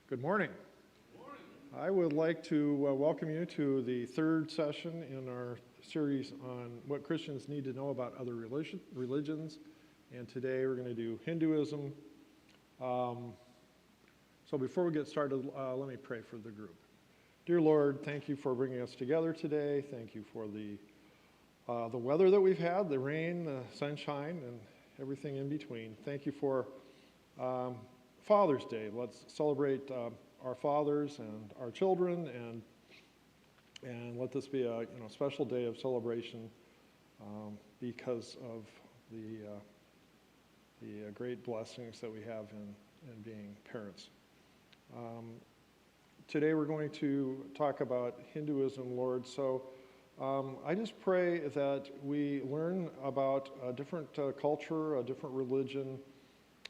Good morning. I would like to welcome you to the third session in our series on what Christians need to know about other religions. And today we're going to do Hinduism. So before we get started, let me pray for the group. Dear Lord, thank you for bringing us together today. Thank you for the weather that we've had, the rain, the sunshine, and everything in between. Thank you for Father's Day. Let's celebrate our fathers and our children, and let this be a special day of celebration because of the great blessings that we have in being parents. Today we're going to talk about Hinduism, Lord. So I just pray that we learn about a different culture, a different religion,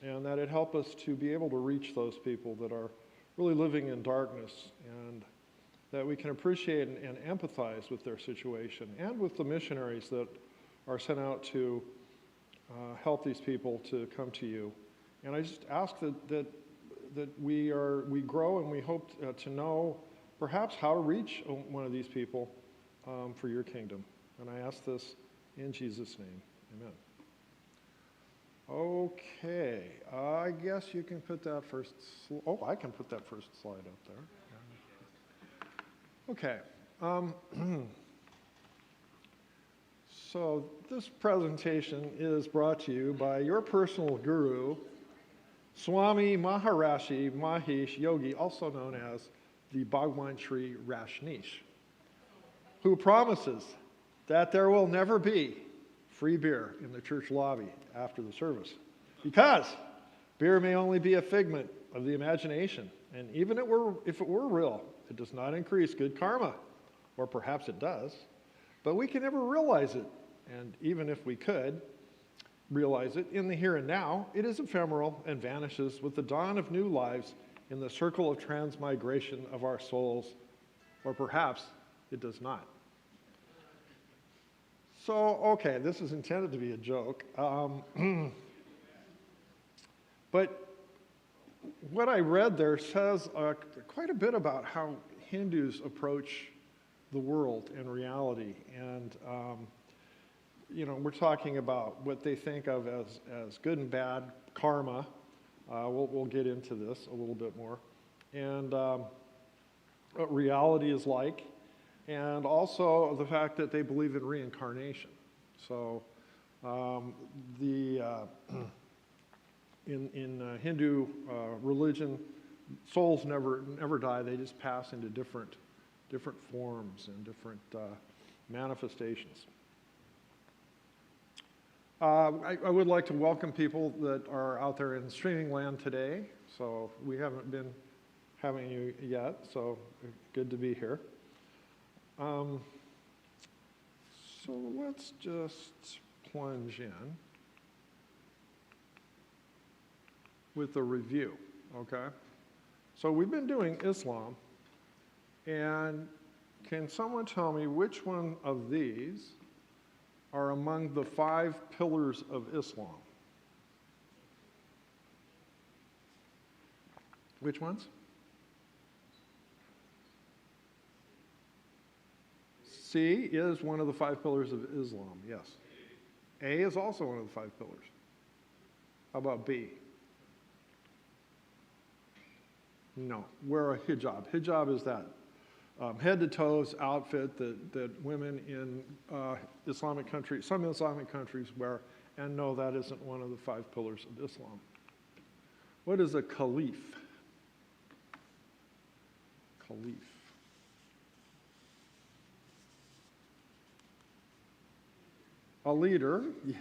and that it help us to be able to reach those people that are really living in darkness, and that we can appreciate and empathize with their situation and with the missionaries that are sent out to help these people to come to you. And I just ask that we grow, and we hope to know perhaps how to reach one of these people for your kingdom. And I ask this in Jesus' name. Amen. Okay, I guess you can put that first, I can put that first slide up there. Okay, so this presentation is brought to you by your personal guru, Swami Maharishi Mahesh Yogi, also known as the Bhagwan Sri Rajneesh, who promises that there will never be free beer in the church lobby after the service, because beer may only be a figment of the imagination, and even if it were real, it does not increase good karma, or perhaps it does, but we can never realize it, and even if we could realize it in the here and now, it is ephemeral and vanishes with the dawn of new lives in the circle of transmigration of our souls, or perhaps it does not. So, okay, this is intended to be a joke, but what I read there says quite a bit about how Hindus approach the world and reality, and we're talking about what they think of as good and bad karma. We'll get into this a little bit more, and what reality is like, and also the fact that they believe in reincarnation. So in Hindu religion, souls never die. They just pass into different forms and different manifestations. I would like to welcome people that are out there in streaming land today. So we haven't been having you yet, so good to be here. So let's just plunge in with a review, okay? So we've been doing Islam, and can someone tell me which one of these are among the 5 pillars of Islam? Which ones? C is one of the 5 pillars of Islam, yes. A is also one of the 5 pillars. How about B? No, wear a hijab. Hijab is that head to toes outfit that women in Islamic countries, some Islamic countries wear, and no, that isn't one of the 5 pillars of Islam. What is a caliph? Caliph. A leader, yeah.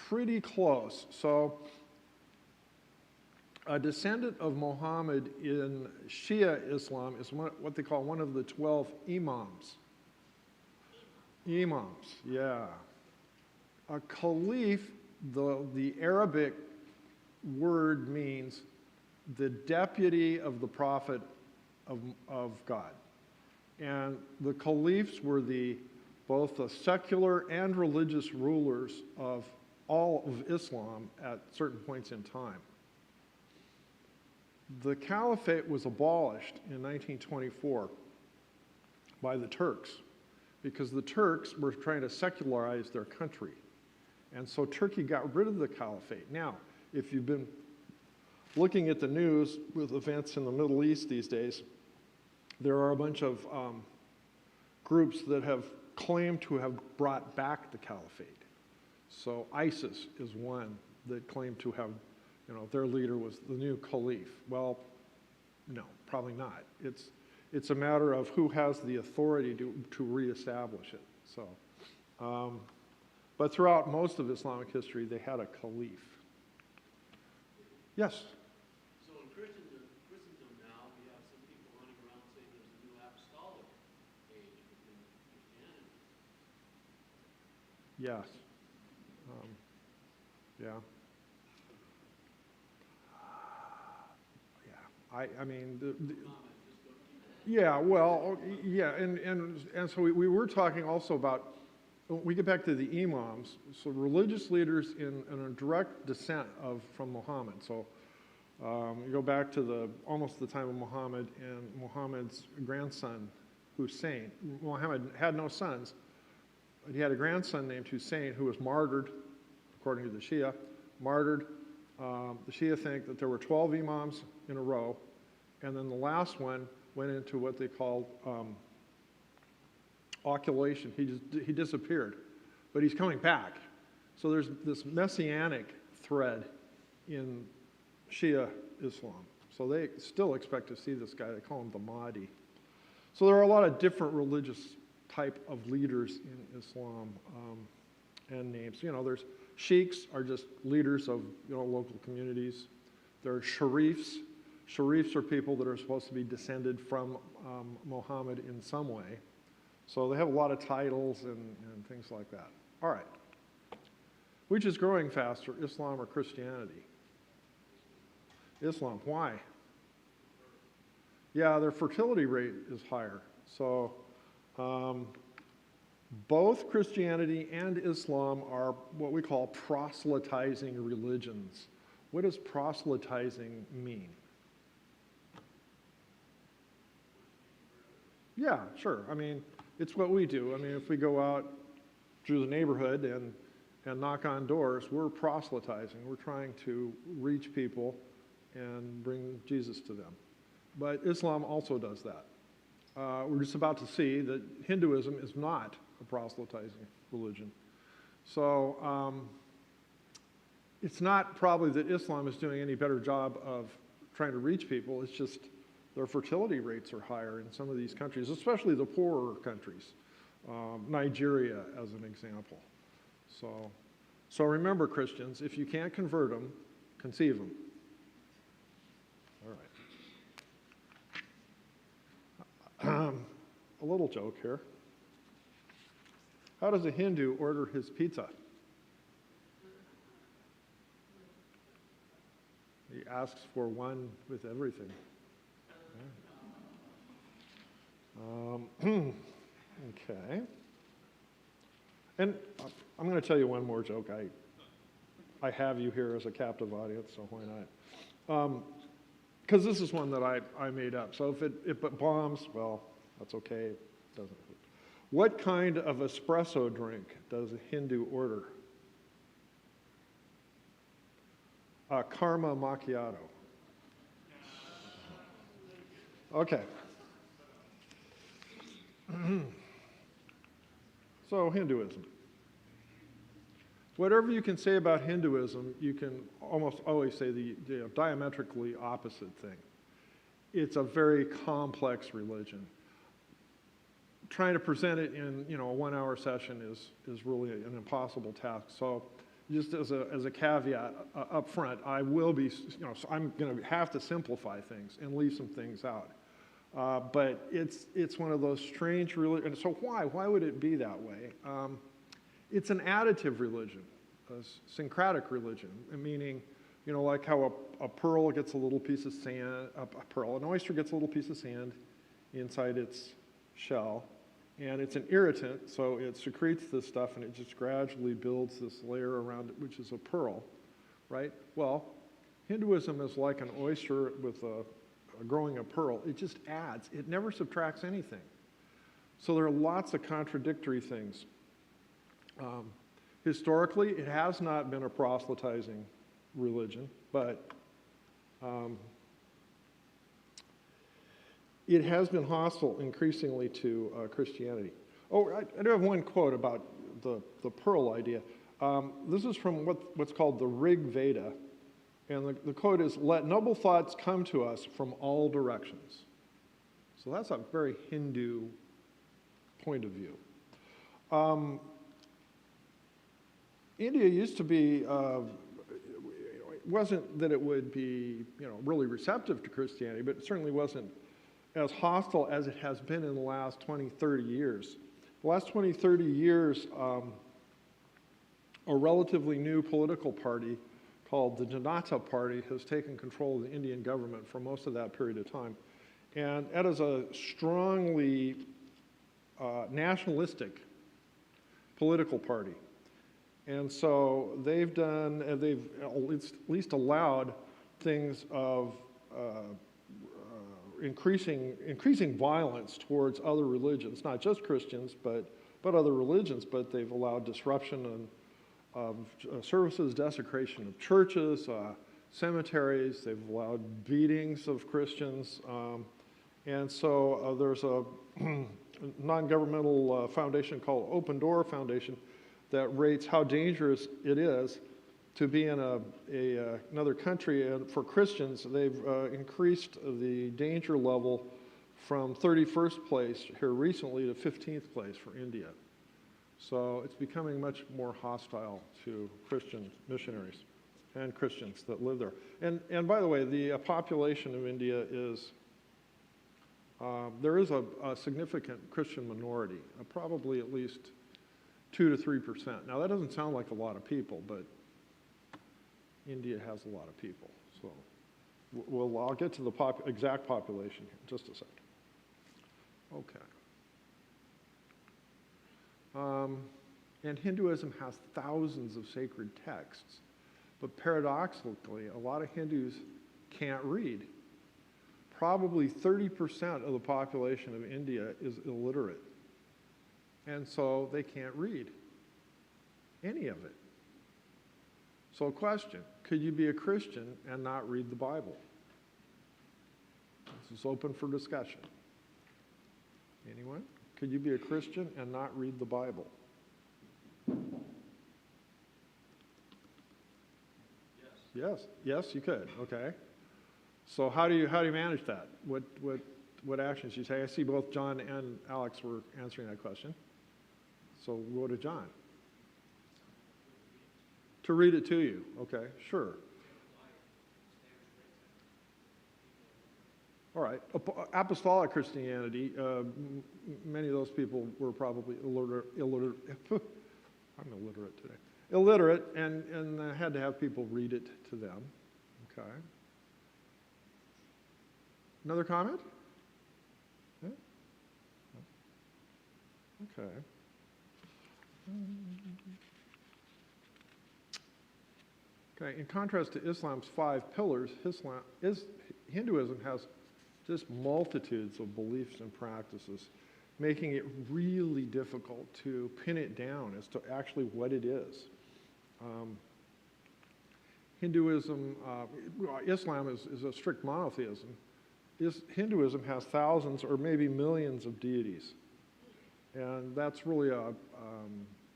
Pretty close. So, a descendant of Muhammad in Shia Islam is what they call one of the 12 imams. Imams, yeah. A caliph, the Arabic word means the deputy of the prophet of God. And the caliphs were both the secular and religious rulers of all of Islam at certain points in time. The caliphate was abolished in 1924 by the Turks because the Turks were trying to secularize their country. And so Turkey got rid of the caliphate. Now, if you've been looking at the news with events in the Middle East these days, there are a bunch of groups that have claimed to have brought back the caliphate. So ISIS is one that claimed to have, their leader was the new caliph. Well, no, probably not. It's a matter of who has the authority to reestablish it. So, but throughout most of Islamic history, they had a caliph. Yes? So in Christendom now, we have some people running around saying there's a new apostolic age within Christianity. Yes. Yeah. I mean, yeah, well, yeah, and so we were talking also about, we get back to the imams, so religious leaders in a direct descent from Muhammad. So you go back to almost the time of Muhammad and Muhammad's grandson, Hussein. Muhammad had no sons, but he had a grandson named Hussein who was martyred, according to the Shia, martyred. The Shia think that there were 12 imams in a row, and then the last one went into what they called occultation. He disappeared, but he's coming back. So there's this messianic thread in Shia Islam. So they still expect to see this guy. They call him the Mahdi. So there are a lot of different religious type of leaders in Islam and names. There's sheikhs are just leaders of local communities. There are sharifs. Sharifs are people that are supposed to be descended from Muhammad in some way. So they have a lot of titles and things like that. All right. Which is growing faster, Islam or Christianity? Islam. Why? Yeah, their fertility rate is higher. So both Christianity and Islam are what we call proselytizing religions. What does proselytizing mean? Yeah, sure. I mean, it's what we do. I mean, if we go out through the neighborhood and knock on doors, we're proselytizing. We're trying to reach people and bring Jesus to them. But Islam also does that. We're just about to see that Hinduism is not a proselytizing religion. So it's not probably that Islam is doing any better job of trying to reach people. It's just their fertility rates are higher in some of these countries, especially the poorer countries. Nigeria, as an example. So remember, Christians, if you can't convert them, conceive them. All right. A little joke here. How does a Hindu order his pizza? He asks for one with everything. Okay. And I'm going to tell you one more joke. I have you here as a captive audience, so why not? Because this is one that I made up. So if it bombs, well, that's okay. It doesn't. What kind of espresso drink does a Hindu order? A karma macchiato. Okay. So Hinduism. Whatever you can say about Hinduism, you can almost always say the diametrically opposite thing. It's a very complex religion. Trying to present it in a 1-hour session is really an impossible task. So just as a caveat up front, I will be, so I'm going to have to simplify things and leave some things out. But it's one of those strange religions. So why would it be that way? It's an additive religion, a syncretic religion, meaning, like how a pearl gets a little piece of sand, an oyster gets a little piece of sand inside its shell, And it's an irritant, so it secretes this stuff and it just gradually builds this layer around it, which is a pearl, right? Well, Hinduism is like an oyster with growing a pearl. It just adds. It never subtracts anything. So there are lots of contradictory things. Historically, it has not been a proselytizing religion, but it has been hostile increasingly to Christianity. Oh, I do have one quote about the pearl idea. This is from what's called the Rig Veda. And the quote is, "Let noble thoughts come to us from all directions." So that's a very Hindu point of view. India used to be, it wasn't that it would be, really receptive to Christianity, but it certainly wasn't as hostile as it has been in the last 20, 30 years. The last 20, 30 years, a relatively new political party called the Janata Party has taken control of the Indian government for most of that period of time. And that is a strongly nationalistic political party. And so they've at least allowed things of increasing violence towards other religions, not just Christians, but other religions, but they've allowed disruption of services, desecration of churches, cemeteries, they've allowed beatings of Christians, and so there's a non-governmental foundation called Open Door Foundation that rates how dangerous it is to be in another country. And for Christians, they've increased the danger level from 31st place here recently to 15th place for India. So it's becoming much more hostile to Christian missionaries and Christians that live there. And by the way, the population of India is, there is a significant Christian minority, probably at least 2 to 3%. Now that doesn't sound like a lot of people, but India has a lot of people. So I'll get to the exact population here in just a second. Okay. And Hinduism has thousands of sacred texts, but paradoxically, a lot of Hindus can't read. Probably 30% of the population of India is illiterate, and so they can't read any of it. So question, could you be a Christian and not read the Bible? This is open for discussion. Anyone? Could you be a Christian and not read the Bible? Yes. Yes, you could. Okay. So how do you manage that? What actions you take? I see both John and Alex were answering that question. So we'll go to John. To read it to you. Okay, sure. All right. Apostolic Christianity, many of those people were probably illiterate. I'm illiterate today. Illiterate, and had to have people read it to them. Okay. Another comment? Yeah? Okay. Okay, in contrast to Islam's 5 pillars, Hinduism has just multitudes of beliefs and practices, making it really difficult to pin it down as to actually what it is. Hinduism, Islam is a strict monotheism. Hinduism has thousands or maybe millions of deities. And that's really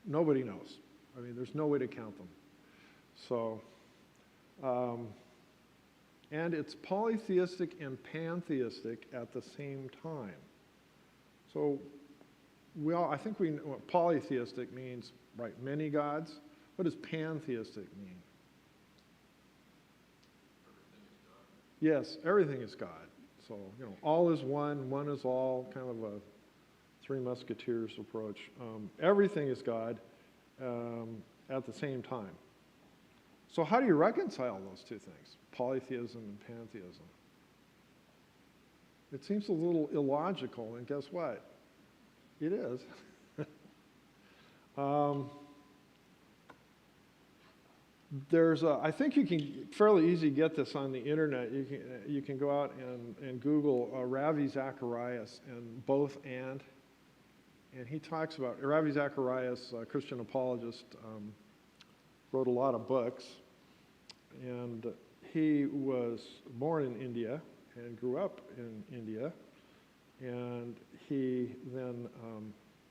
nobody knows. I mean, there's no way to count them. So, and it's polytheistic and pantheistic at the same time. So, I think we know what polytheistic means, right? Many gods. What does pantheistic mean? Yes, everything is God. So, all is one is all, kind of a Three Musketeers approach. Everything is God at the same time. So how do you reconcile those two things, polytheism and pantheism? It seems a little illogical, and guess what? It is. um, I think you can fairly easy get this on the internet. You can go out and Google Ravi Zacharias and both and he talks about, Ravi Zacharias, a Christian apologist, wrote a lot of books, and he was born in India and grew up in India, and he then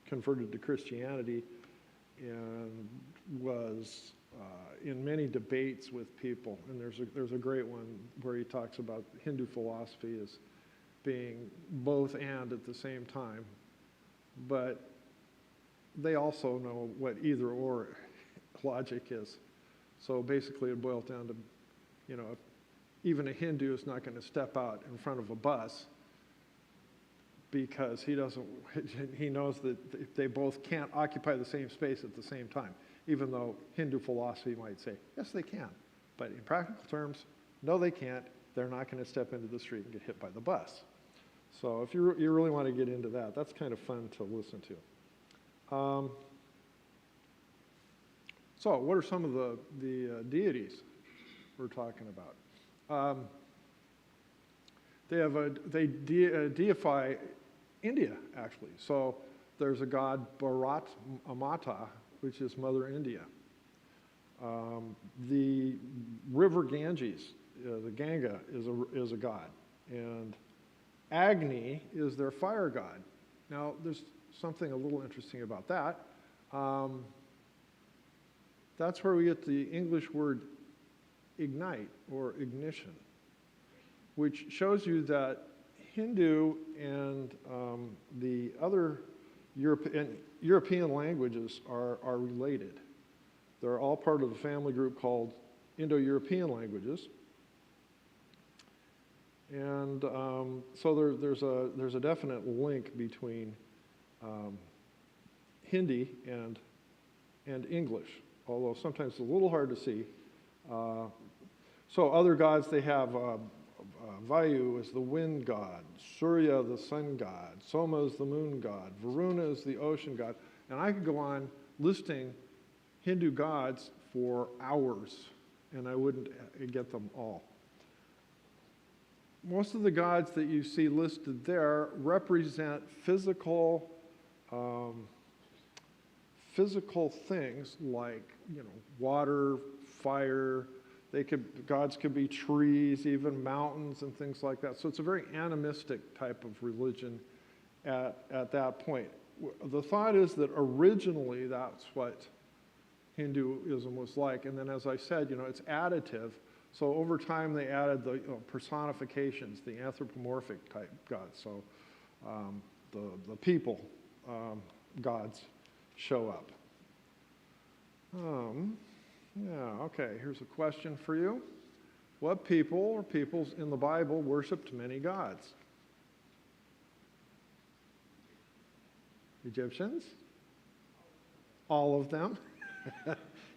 converted to Christianity and was in many debates with people. And there's a great one where he talks about Hindu philosophy as being both and at the same time. But they also know what either or logic is. So basically it boils down to, even a Hindu is not going to step out in front of a bus because he knows that they both can't occupy the same space at the same time, even though Hindu philosophy might say, yes, they can. But in practical terms, no, they can't. They're not going to step into the street and get hit by the bus. So if you really want to get into that, that's kind of fun to listen to. So what are some of the deities we're talking about? They deify India, actually. So there's a god Bharat Mata, which is Mother India. The river Ganges, the Ganga, is a god. And Agni is their fire god. Now, there's something a little interesting about that. That's where we get the English word ignite or ignition, which shows you that Hindu and the other European languages are related. They're all part of the family group called Indo-European languages. And so there's a definite link between Hindi and English, although sometimes it's a little hard to see. So other gods, they have Vayu is the wind god, Surya the sun god, Soma is the moon god, Varuna is the ocean god, and I could go on listing Hindu gods for hours, and I wouldn't get them all. Most of the gods that you see listed there represent physical things like, water, fire. Gods could be trees, even mountains and things like that. So it's a very animistic type of religion at that point. The thought is that originally that's what Hinduism was like. And then, as I said, it's additive. So over time they added the personifications, the anthropomorphic type gods. So the people gods show up. Yeah, okay, here's a question for you. What people or peoples in the Bible worshipped many gods? Egyptians? All of them?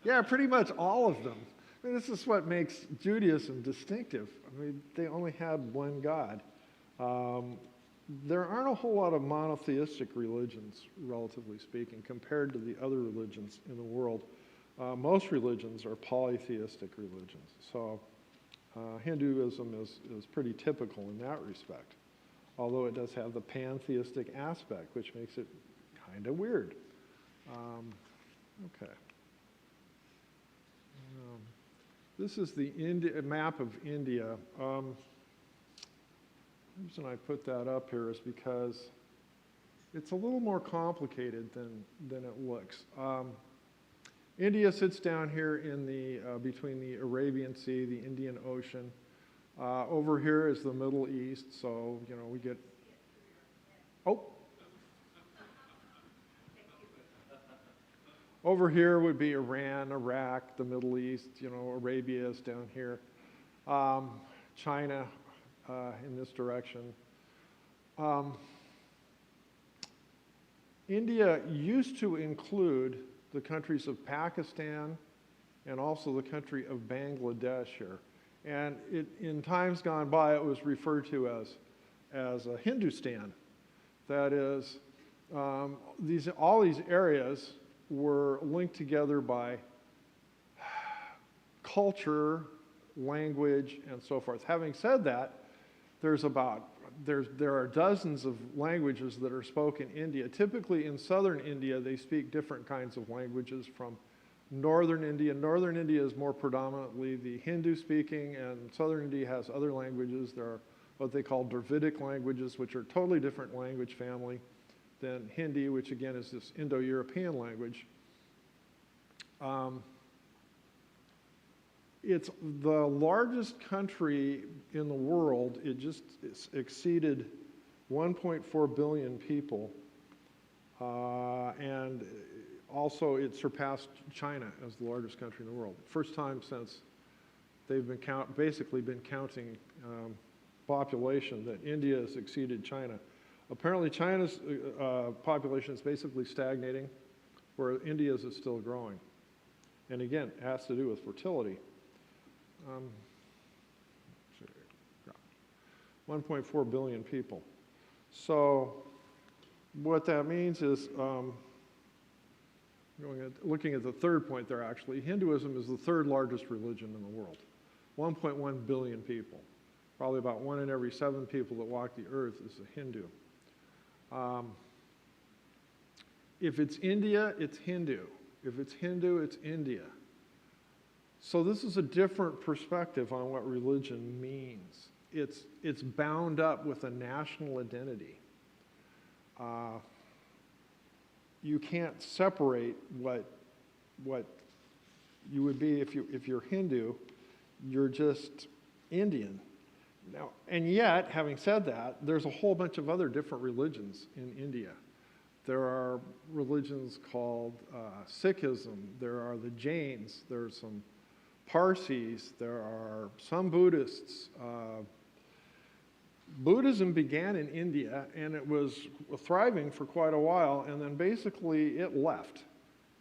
Yeah, pretty much all of them. I mean, this is what makes Judaism distinctive. I mean, they only had one God. There aren't a whole lot of monotheistic religions, relatively speaking, compared to the other religions in the world. Most religions are polytheistic religions. So Hinduism is pretty typical in that respect, although it does have the pantheistic aspect, which makes it kind of weird. Okay. This is the map of India. The reason I put that up here is because it's a little more complicated than it looks. India sits down here in between the Arabian Sea, the Indian Ocean. Over here is the Middle East, so we get. Oh. Over here would be Iran, Iraq, the Middle East. Arabia is down here. China in this direction. India used to include the countries of Pakistan and also the country of Bangladesh here. And in times gone by, it was referred to as Hindustan. That is, all these areas were linked together by culture, language, and so forth. Having said that, there are dozens of languages that are spoken in India. Typically in southern India, they speak different kinds of languages from northern India. Northern India is more predominantly the Hindu speaking, and southern India has other languages. There are what they call Dravidic languages, which are totally different language family than Hindi, which again is this Indo-European language. It's the largest country in the world. It just exceeded 1.4 billion people. And also it surpassed China as the largest country in the world. First time since they've been basically been counting population that India has exceeded China. Apparently China's population is basically stagnating, where India's is still growing. And again, it has to do with fertility. 1.4 billion people. So what that means is, looking at the third point there actually, Hinduism is the third largest religion in the world. 1.1 billion people. Probably about 1 in every 7 people that walk the earth is a Hindu. If it's India, it's Hindu. If it's Hindu, it's India. So this is a different perspective on what religion means. It's bound up with a national identity. You can't separate what you would be if you're Hindu. You're just Indian. Now, and yet, having said that, there's a whole bunch of other different religions in India. There are religions called Sikhism. There are the Jains. There's some Parsis. There are some Buddhists. Buddhism began in India, and it was thriving for quite a while, and then basically it left.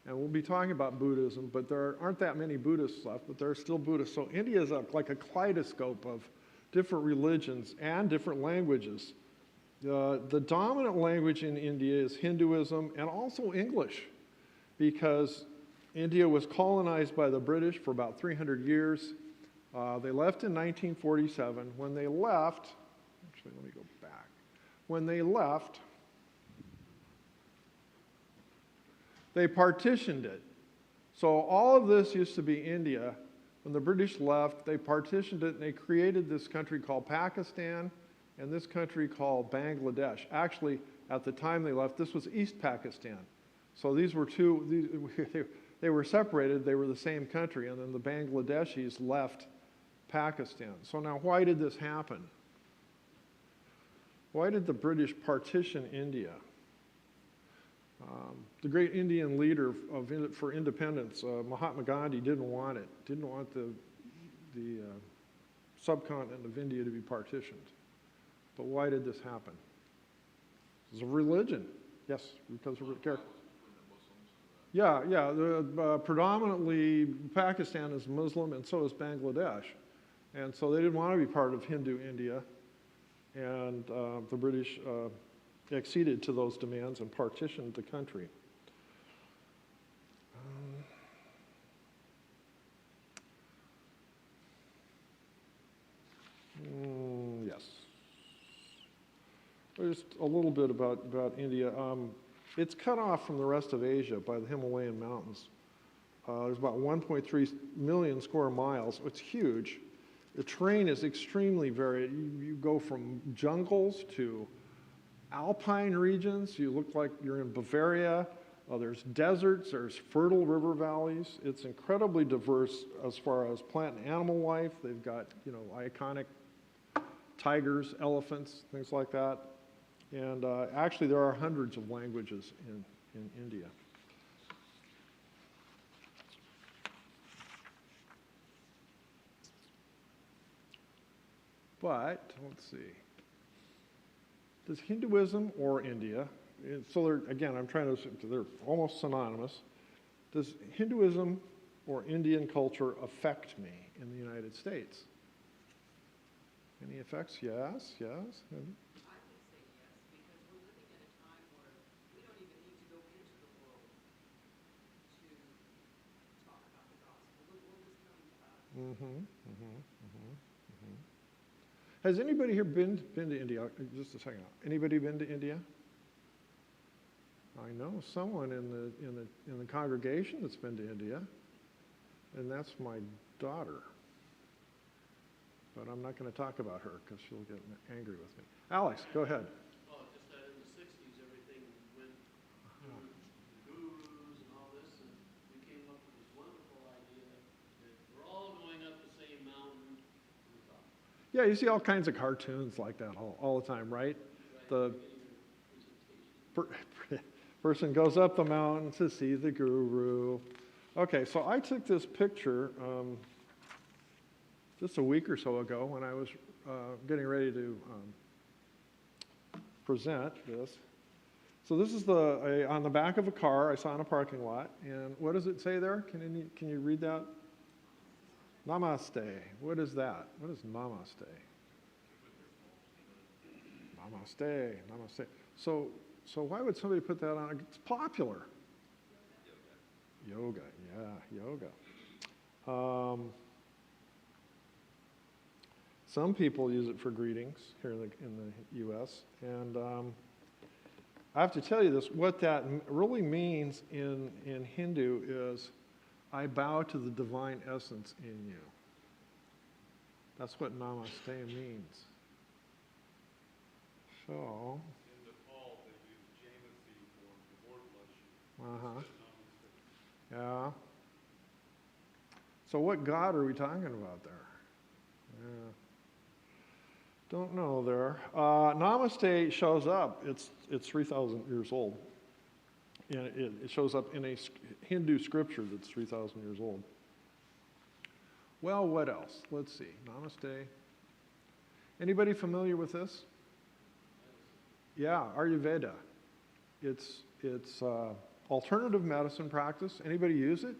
And we'll be talking about Buddhism, but there aren't that many Buddhists left, but there are still Buddhists. So India is like a kaleidoscope of different religions and different languages. The dominant language in India is Hinduism and also English, because India was colonized by the British for about 300 years. They left in 1947. When they left, actually let me go back. When they left, they partitioned it. So all of this used to be India. When the British left, they partitioned it and they created this country called Pakistan and this country called Bangladesh. Actually, at the time they left, this was East Pakistan. So these were they were separated, they were the same country, and then the Bangladeshis left Pakistan. So now why did this happen? Why did the British partition India? The great Indian leader for independence, Mahatma Gandhi, didn't want it. Didn't want the subcontinent of India to be partitioned. But why did this happen? It's a religion. Yes, because of character. Yeah. Predominantly Pakistan is Muslim, and so is Bangladesh. And so they didn't want to be part of Hindu India. And the British acceded to those demands and partitioned the country. Yes. Just a little bit about India. It's cut off from the rest of Asia by the Himalayan mountains. There's about 1.3 million square miles. It's huge. The terrain is extremely varied. You go from jungles to alpine regions. You look like you're in Bavaria. There's deserts. There's fertile river valleys. It's incredibly diverse as far as plant and animal life. They've got, iconic tigers, elephants, things like that. And actually, there are hundreds of languages in India. But, let's see. Does Hinduism or India, so again, they're almost synonymous. Does Hinduism or Indian culture affect me in the United States? Any effects? Yes, yes. I would say yes, because we're living at a time where we Mm-hmm, mm-hmm, mm-hmm, mm-hmm. Has anybody here been to India? Just a second. Anybody been to India? I know someone in the congregation that's been to India, and that's my daughter. But I'm not going to talk about her because she'll get angry with me. Alex, go ahead. Oh, just that in the sixties, everything went, there were gurus and all this, and we came up with this wonderful idea that we're all going up the same mountain to the top. Yeah, you see all kinds of cartoons like that all the time, right? The person goes up the mountain to see the guru. Okay, so I took this picture just a week or so ago when I was getting ready to present this. So this is on the back of a car I saw in a parking lot. And what does it say there? Can you read that? Namaste. What is that? What is namaste? Namaste. Namaste. So why would somebody put that on? It's popular. Yoga. Yeah, yoga. Some people use it for greetings here in the U.S. And I have to tell you this, what that really means in Hindu is, I bow to the divine essence in you. That's what namaste means. So. In Nepal, they use Jamasi for the Lord bless you. Yeah. So what God are we talking about there? Yeah. Don't know there. Namaste shows up. It's 3,000 years old. And it shows up in a Hindu scripture that's 3,000 years old. Well, what else? Let's see. Namaste. Anybody familiar with this? Yeah, Ayurveda. It's alternative medicine practice. Anybody use it?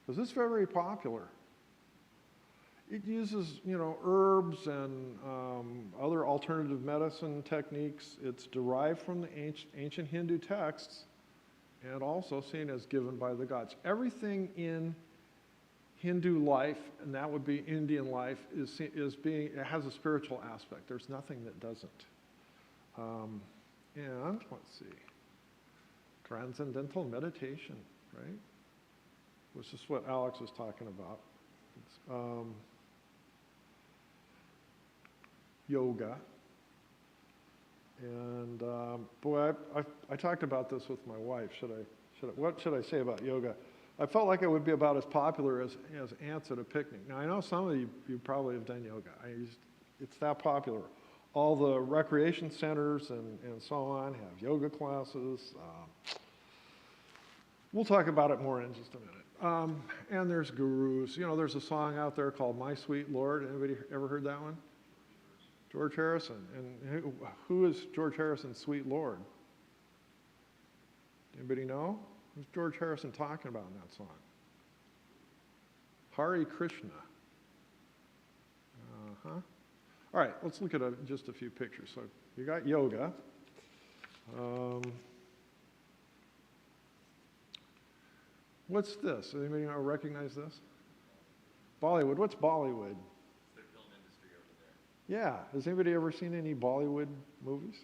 Because it's very popular. It uses, herbs and other alternative medicine techniques. It's derived from the ancient Hindu texts and also seen as given by the gods. Everything in Hindu life, and that would be Indian life, it has a spiritual aspect. There's nothing that doesn't. And let's see, transcendental meditation, right? Which is what Alex was talking about. Yoga. And boy, I talked about this with my wife. What should I say about yoga? I felt like it would be about as popular as ants at a picnic. Now I know some of you probably have done yoga. It's that popular. All the recreation centers and so on have yoga classes. We'll talk about it more in just a minute. And there's gurus. There's a song out there called My Sweet Lord. Anybody ever heard that one? George Harrison. And who is George Harrison's sweet Lord? Anybody know? Who's George Harrison talking about in that song? Hare Krishna. Uh-huh. All right, let's look at just a few pictures. So you got yoga. What's this? Anybody recognize this? Bollywood. What's Bollywood? It's the film industry over there. Yeah. Has anybody ever seen any Bollywood movies?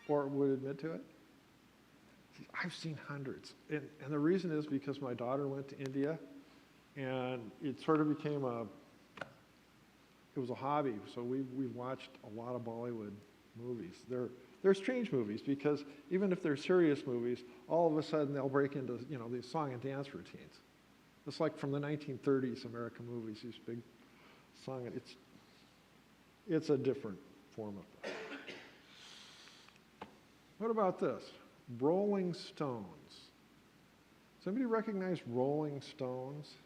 Or would admit to it? I've seen hundreds. And the reason is because my daughter went to India, and it sort of became it was a hobby. So we watched a lot of Bollywood movies. They're strange movies because even if they're serious movies, all of a sudden they'll break into these song and dance routines. It's like from the 1930s American movies, these big song. It's a different form of that. What about this? Rolling Stones. Does anybody recognize Rolling Stones?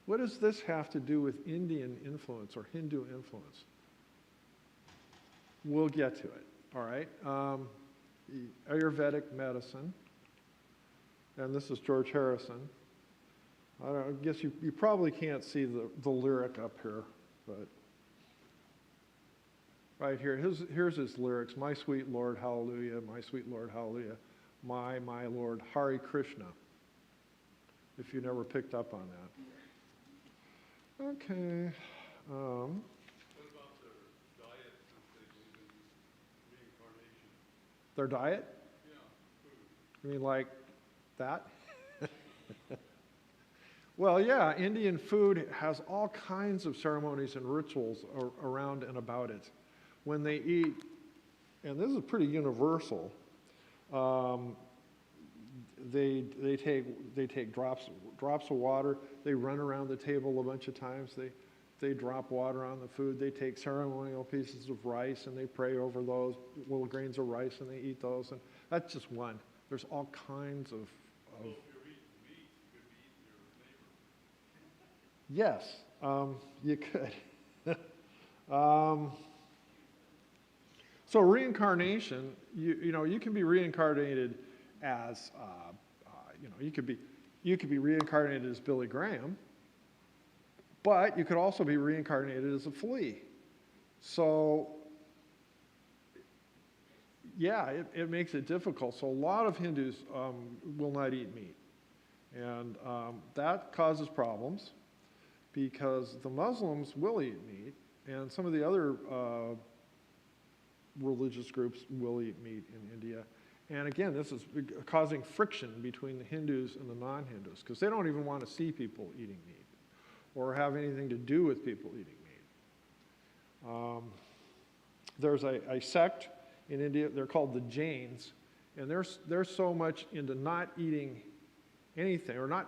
What does this have to do with Indian influence or Hindu influence? We'll get to it, all right? Ayurvedic medicine, and this is George Harrison. I guess you probably can't see the lyric up here, but right here, here's his lyrics. My sweet Lord, hallelujah, my sweet Lord, hallelujah, my Lord, Hare Krishna. if you never picked up on that. Okay. What about their diet since they believe in reincarnation? Their diet? Yeah, food. You mean like that? Well, yeah, Indian food has all kinds of ceremonies and rituals around and about it. When they eat, and this is pretty universal, they take drops of water, they run around the table a bunch of times, they drop water on the food, they take ceremonial pieces of rice and they pray over those little grains of rice and they eat those, and that's just one. There's all kinds of So if you're eating meat, you could be eating your neighbor. yes, you could. So reincarnation, you can be reincarnated as, you could be reincarnated as Billy Graham, but you could also be reincarnated as a flea. So, yeah, it makes it difficult. So a lot of Hindus will not eat meat, and that causes problems because the Muslims will eat meat, and some of the other religious groups will eat meat in India. And again, this is causing friction between the Hindus and the non-Hindus because they don't even want to see people eating meat or have anything to do with people eating meat. There's a sect in India, they're called the Jains, and they're so much into not eating anything or not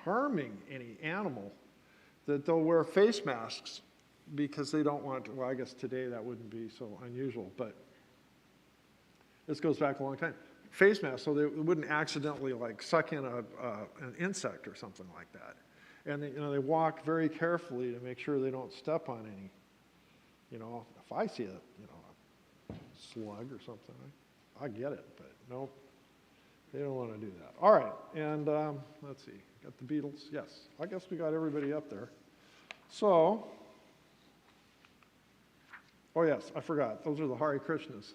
harming any animal that they'll wear face masks because they don't want to. Well, I guess today that wouldn't be so unusual, but this goes back a long time. Face masks so they wouldn't accidentally like suck in an insect or something like that. And they walk very carefully to make sure they don't step on any. If I see a slug or something, I get it, but no, they don't want to do that. All right, and let's see, got the Beatles? Yes, I guess we got everybody up there. So, oh yes, I forgot, those are the Hare Krishnas.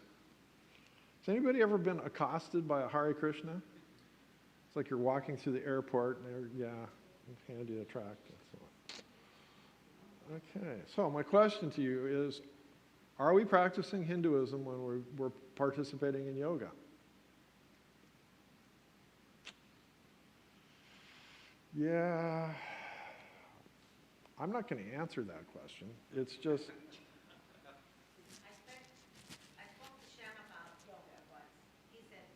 Has anybody ever been accosted by a Hare Krishna? It's like you're walking through the airport and they'll hand you a tract and so on. Okay, so my question to you is, are we practicing Hinduism when we're participating in yoga? Yeah, I'm not going to answer that question. It's just, I spoke to Shem about yoga once. He said,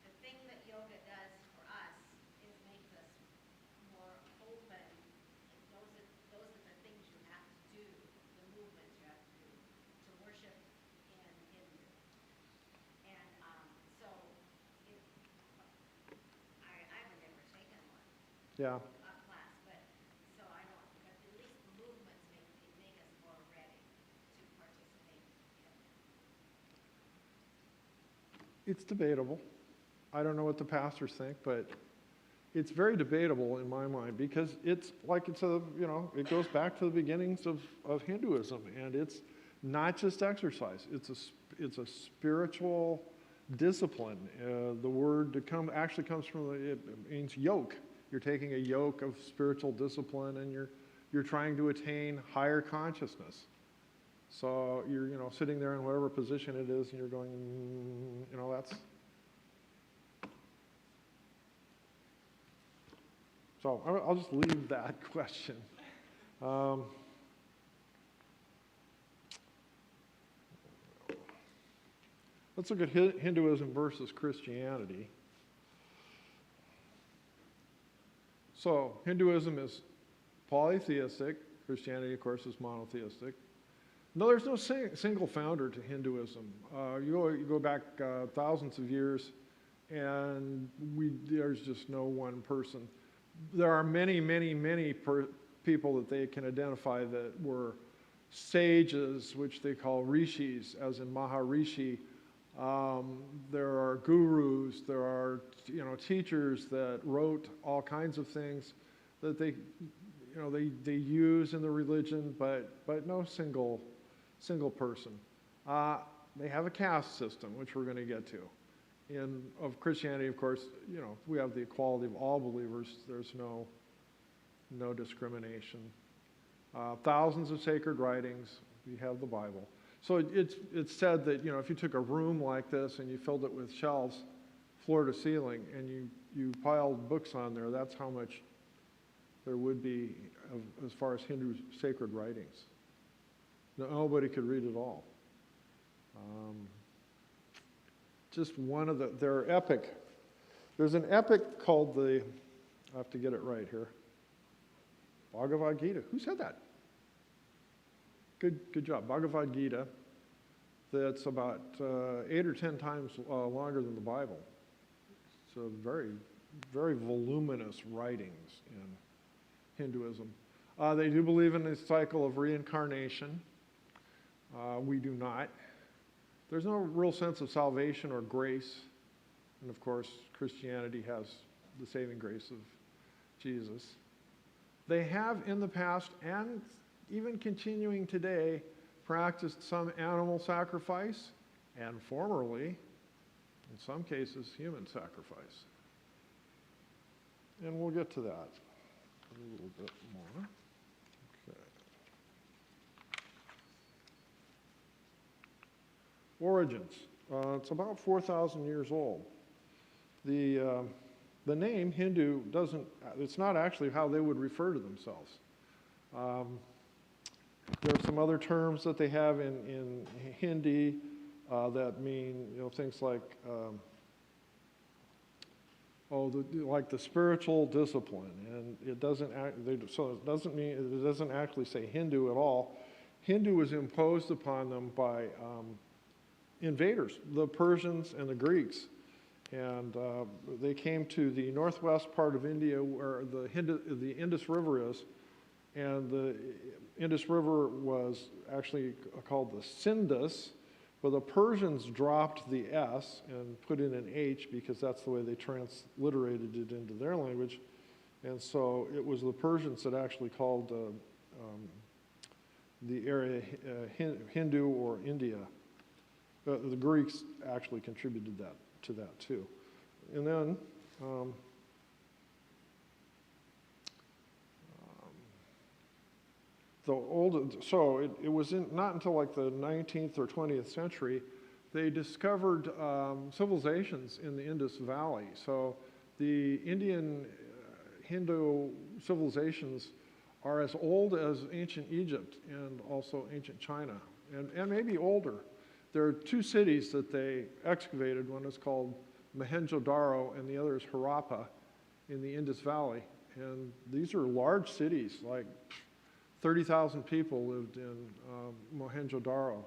the thing that yoga does for us is makes us more open. Those are the things you have to do, the movements you have to do to worship in Hindu. And so I've never taken one. yeah. Class, but so I don't. But at least the movements make us more ready to participate in. It's debatable. I don't know what the pastors think, but it's very debatable in my mind because it's like it goes back to the beginnings of Hinduism, and it's not just exercise. It's a spiritual discipline. The word actually comes from it means yoke. You're taking a yoke of spiritual discipline, and you're trying to attain higher consciousness. So you're sitting there in whatever position it is, and you're going, that's. So I'll just leave that question. Let's look at Hinduism versus Christianity. So Hinduism is polytheistic. Christianity, of course, is monotheistic. No, there's no single founder to Hinduism. You go back thousands of years, and there's just no one person. There are many, many, many people that they can identify that were sages, which they call rishis, as in Maharishi. There are gurus, there are teachers that wrote all kinds of things that they use in the religion, but no single person. They have a caste system, which we're going to get to, of Christianity, of course, you know, we have the equality of all believers. There's no discrimination. Thousands of sacred writings. We have the Bible. So it's said that, you know, if you took a room like this and you filled it with shelves, floor to ceiling, and you piled books on there, that's how much there would be as far as Hindu sacred writings. Nobody could read it all. Just one of they're epic. There's an epic called I have to get it right here, Bhagavad Gita. Who said that? Good job. Bhagavad Gita. That's about 8 or 10 times longer than the Bible. So very, very voluminous writings in Hinduism. They do believe in a cycle of reincarnation. We do not. There's no real sense of salvation or grace. And of course, Christianity has the saving grace of Jesus. They have in the past, and even continuing today, practiced some animal sacrifice, and formerly, in some cases, human sacrifice. And we'll get to that a little bit more. Okay. Origins. It's about 4,000 years old. The name Hindu it's not actually how they would refer to themselves. There are some other terms that they have in Hindi that mean, you know, things like, like the spiritual discipline, and it doesn't it doesn't actually say Hindu at all. Hindu was imposed upon them by invaders, the Persians and the Greeks, and they came to the northwest part of India where the Indus River is. And the Indus River was actually called the Sindus, but the Persians dropped the S and put in an H because that's the way they transliterated it into their language. And so it was the Persians that actually called the area Hindu or India. The Greeks actually contributed to that too. And then it was not until like the 19th or 20th century they discovered civilizations in the Indus Valley. So the Indian Hindu civilizations are as old as ancient Egypt and also ancient China, and maybe older. There are two cities that they excavated. One is called Mohenjo-Daro and the other is Harappa in the Indus Valley. And these are large cities, like 30,000 people lived in Mohenjo-Daro.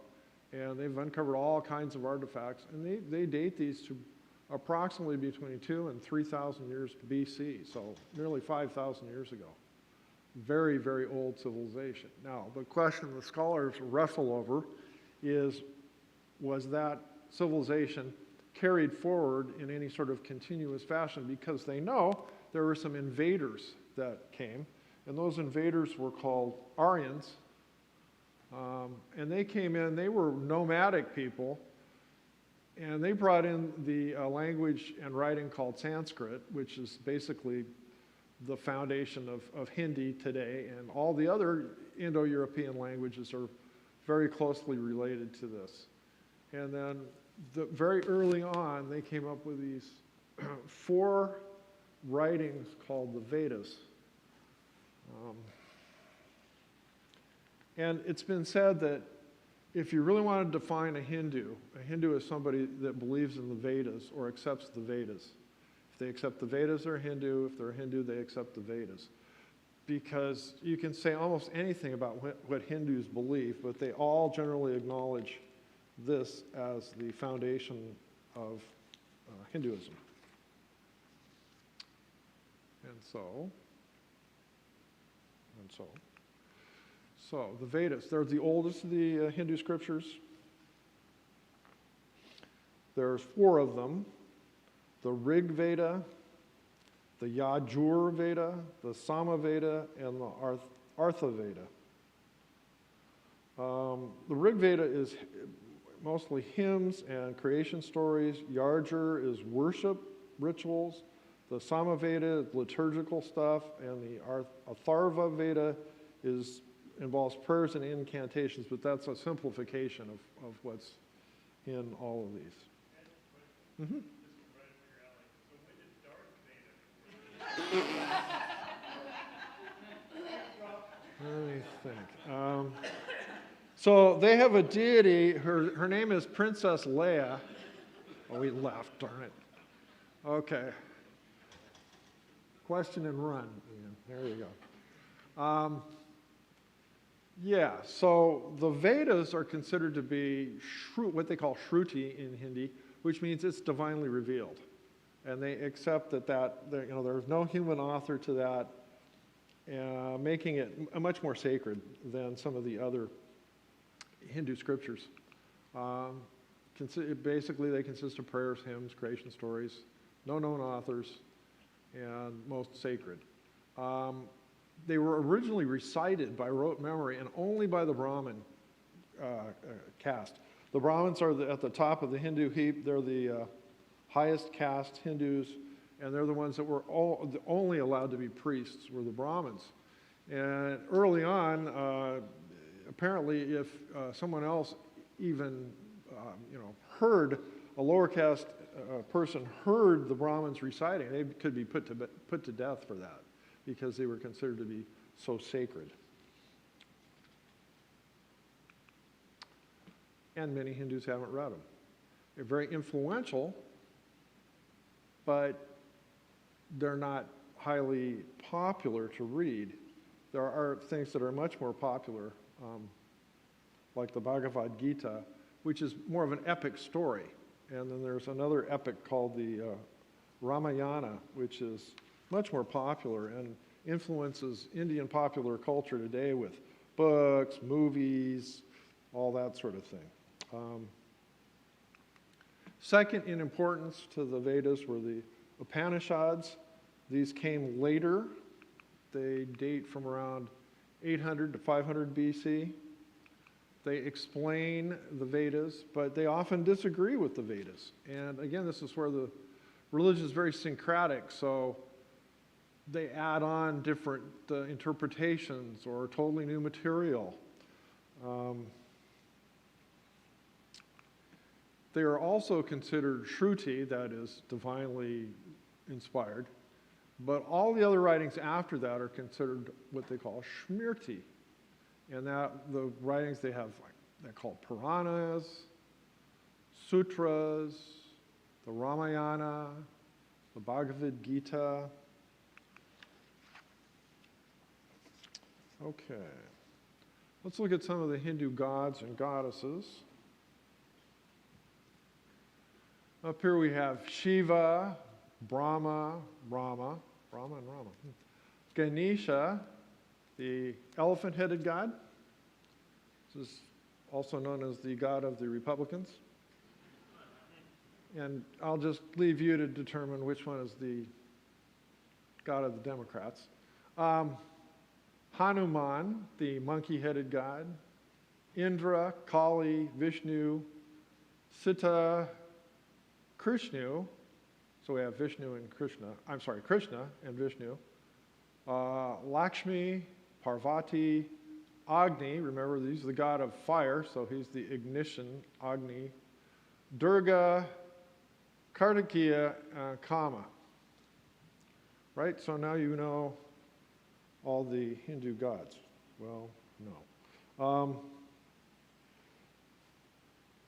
And they've uncovered all kinds of artifacts. And they date these to approximately between 2,000 and 3,000 years BC, so nearly 5,000 years ago. Very, very old civilization. Now, the question the scholars wrestle over is, was that civilization carried forward in any sort of continuous fashion? Because they know there were some invaders that came, and those invaders were called Aryans. And they came in, they were nomadic people, and they brought in the language and writing called Sanskrit, which is basically the foundation of Hindi today, and all the other Indo-European languages are very closely related to this. And then very early on, they came up with these 4 writings called the Vedas. And it's been said that if you really want to define a Hindu is somebody that believes in the Vedas or accepts the Vedas. If they accept the Vedas, they're Hindu. If they're Hindu, they accept the Vedas. Because you can say almost anything about what Hindus believe, but they all generally acknowledge this as the foundation of Hinduism. So the Vedas, they're the oldest of the Hindu scriptures. There's 4 of them: the Rig Veda, the Yajur Veda, the Sama Veda, and the Artha Veda. The Rig Veda mostly hymns and creation stories. Yarjur is worship rituals. The Samaveda is liturgical stuff, and the Atharva Veda involves prayers and incantations, but that's a simplification of what's in all of these. Mm-hmm. Let me think. So they have a deity. Her name is Princess Leia. Oh, we left, darn it. Okay. Question and run, Ian. There you go. Yeah, so the Vedas are considered to be what they call Shruti in Hindi, which means it's divinely revealed. And they accept that there's no human author to that, making it much more sacred than some of the other Hindu scriptures. Basically, they consist of prayers, hymns, creation stories, no known authors, and most sacred. They were originally recited by rote memory and only by the Brahmin caste. The Brahmins are at the top of the Hindu heap. They're the highest caste Hindus, and they're the ones that were only allowed to be priests, were the Brahmins. And early on, apparently, if someone else even heard, a lower caste person heard the Brahmins reciting, they could be put to death for that, because they were considered to be so sacred. And many Hindus haven't read them. They're very influential, but they're not highly popular to read. There are things that are much more popular, like the Bhagavad Gita, which is more of an epic story. And then there's another epic called the Ramayana, which is much more popular and influences Indian popular culture today with books, movies, all that sort of thing. Second in importance to the Vedas were the Upanishads. These came later. They date from around 800 to 500 BC. They explain the Vedas, but they often disagree with the Vedas. And again, this is where the religion is very syncretic, so they add on different interpretations or totally new material. They are also considered Shruti, that is divinely inspired, but all the other writings after that are considered what they call Smriti. And that the writings they're called Puranas, Sutras, the Ramayana, the Bhagavad Gita. Okay, let's look at some of the Hindu gods and goddesses. Up here we have Shiva, Brahma and Rama. Ganesha, the elephant-headed god. This is also known as the god of the Republicans. And I'll just leave you to determine which one is the god of the Democrats. Hanuman, the monkey-headed god. Indra, Kali, Vishnu, Sita, Krishna. So we have Vishnu and Krishna. I'm sorry, Krishna and Vishnu. Lakshmi, Parvati, Agni. Remember, he's the god of fire, so he's the ignition, Agni. Durga, Kartikeya, Kama. Right? So now you know all the Hindu gods. Well, no.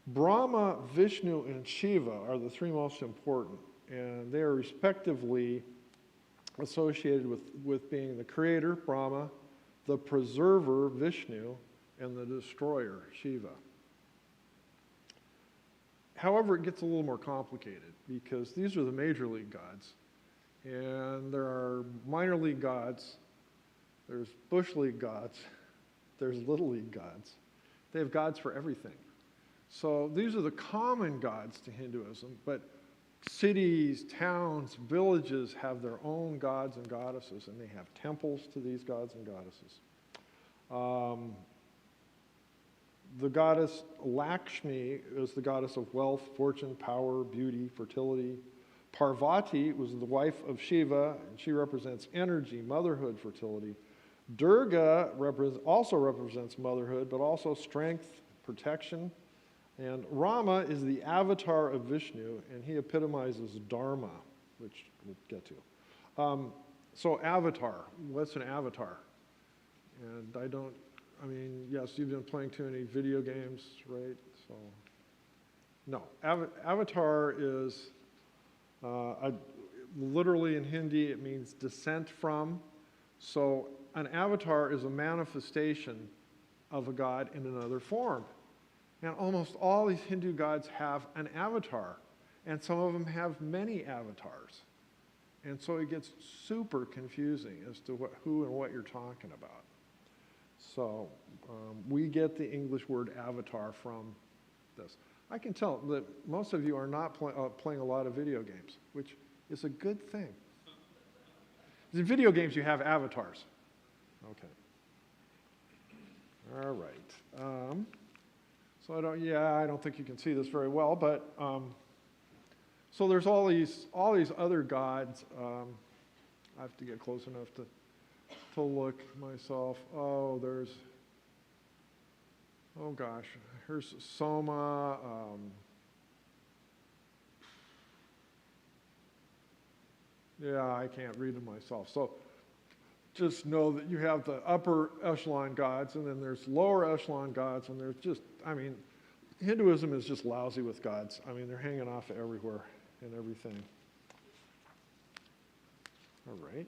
Brahma, Vishnu, and Shiva are the three most important, and they are respectively associated with being the creator, Brahma, the preserver, Vishnu, and the destroyer, Shiva. However, it gets a little more complicated because these are the major league gods, and there are minor league gods, there's bush league gods, there's little league gods. They have gods for everything. So these are the common gods to Hinduism, but cities, towns, villages have their own gods and goddesses, and they have temples to these gods and goddesses. The goddess Lakshmi is the goddess of wealth, fortune, power, beauty, fertility. Parvati was the wife of Shiva, and she represents energy, motherhood, fertility. Durga also represents motherhood, but also strength, protection. And Rama is the avatar of Vishnu, and he epitomizes Dharma, which we'll get to. So avatar, what's an avatar? And yes, you've been playing too many video games, right? So, no, avatar is, literally in Hindi, it means descent from. So an avatar is a manifestation of a god in another form. And almost all these Hindu gods have an avatar, and some of them have many avatars. And so it gets super confusing as to who and what you're talking about. So we get the English word avatar from this. I can tell that most of you are not playing a lot of video games, which is a good thing. In video games, you have avatars. Okay. All right. So I don't think you can see this very well, but so there's all these other gods. I have to get close enough to look myself. Oh, gosh, here's Soma. I can't read them myself. So just know that you have the upper echelon gods, and then there's lower echelon gods, and there's just, Hinduism is just lousy with gods. They're hanging off everywhere and everything. All right.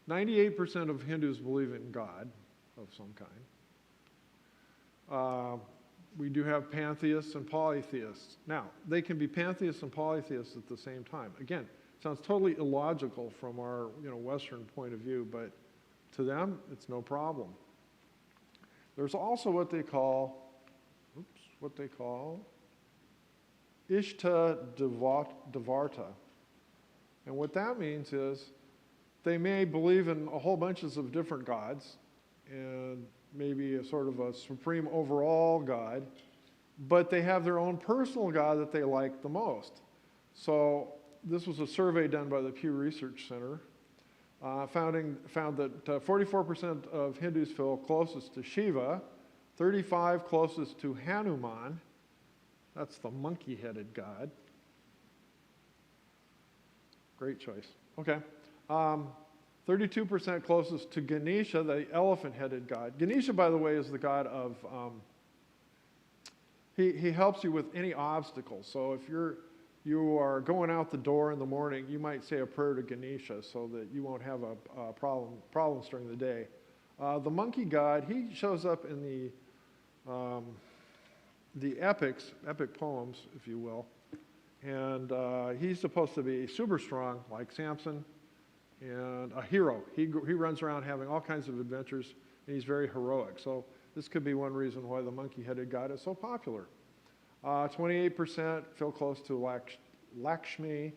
98% of Hindus believe in God of some kind. We do have pantheists and polytheists. Now, they can be pantheists and polytheists at the same time. Again, sounds totally illogical from our Western point of view, but to them, it's no problem. There's also what they call Ishta Devarta. And what that means is they may believe in a whole bunches of different gods and maybe a sort of a supreme overall god, but they have their own personal god that they like the most. So this was a survey done by the Pew Research Center, found that 44% of Hindus feel closest to Shiva, 35% closest to Hanuman, that's the monkey-headed god. Great choice. Okay. 32% closest to Ganesha, the elephant-headed god. Ganesha, by the way, is the god of, he helps you with any obstacles. So if you are going out the door in the morning, you might say a prayer to Ganesha so that you won't have problems during the day. The monkey god, he shows up in the epic poems, if you will. And he's supposed to be super strong, like Samson, and a hero. He runs around having all kinds of adventures, and he's very heroic. So this could be one reason why the monkey-headed god is so popular. 28% feel close to Lakshmi,